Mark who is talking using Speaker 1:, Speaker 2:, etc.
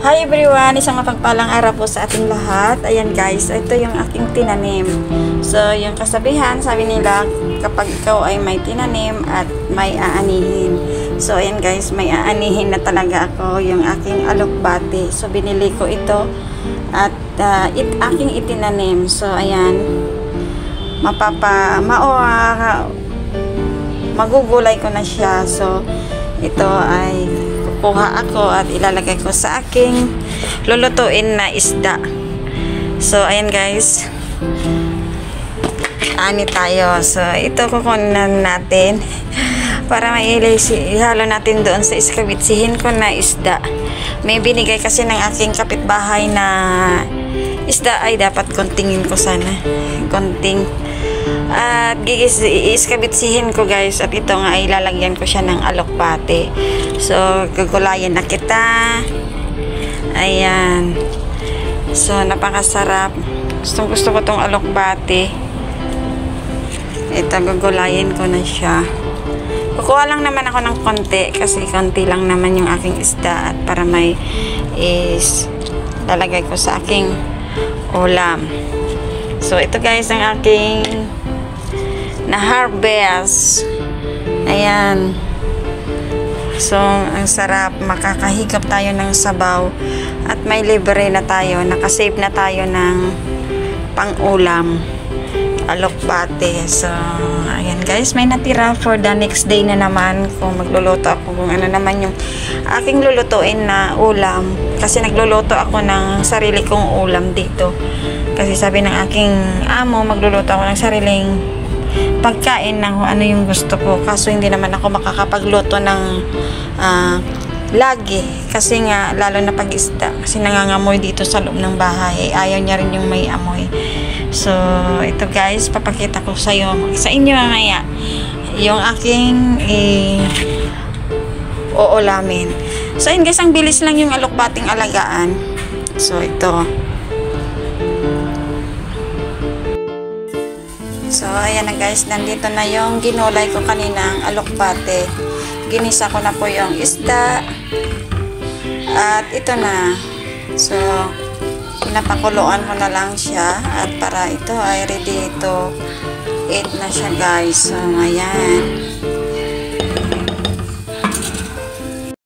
Speaker 1: Hi everyone! Isang mapagpalang araw po sa ating lahat. Ayan guys, ito yung aking tinanim. So, yung kasabihan, sabi nila, kapag ikaw ay may tinanim at may aanihin. So, ayan guys, may aanihin na talaga ako, yung aking alokbate. So, binili ko ito at aking itinanim. So, ayan, magugulay ko na siya. So, ito ay kuha ako at ilalagay ko sa aking lulutuin na isda. So, ayan guys. Ani tayo. So, ito kukunan natin para ihalo natin doon sa iskabitsihin ko na isda. May binigay kasi ng aking kapitbahay na isda ay dapat kontingin ko sana. Konting. At iiskabitsihin ko guys, at ito nga ay lalagyan ko siya ng alokbate. So gagulayan na kita. Ayan, so napakasarap, gusto ko tong alokbate. Ito, gagulayan ko na siya. Kukuha lang naman ako ng konti kasi konti lang naman yung aking isda, at para may lalagay ko sa aking ulam. So, ito guys ang aking na-harvest. Ayan. So, ang sarap. Makakahigop tayo ng sabaw. At may libre na tayo. Nakasave na tayo ng pang-ulam. Alokbate. So, ayan guys. May natira for the next day na naman. Kung magluluto ako. Kung ano naman yung aking lulutuin na ulam. Kasi nagluluto ako ng sarili kong ulam dito. Kasi sabi ng aking amo, magluluto ako ng sariling pagkain ng ano yung gusto ko. Kaso hindi naman ako makakapagluto ng lagi. Kasi nga, lalo na pag-isda. Kasi nangangamoy dito sa loob ng bahay. Ayaw niya rin yung may amoy. So, ito guys, papakita ko sa inyo mamaya yung aking uulamin. So, yun guys, ang bilis lang yung alokbating alagaan. So, ito. So, ayan na guys, nandito na yung ginulay ko kaninang alokbate. Ginisa ko na po yung isda. At ito na. So, pinapakuluan ko na lang siya. At para ito ay ready to eat na siya guys. So, ayan.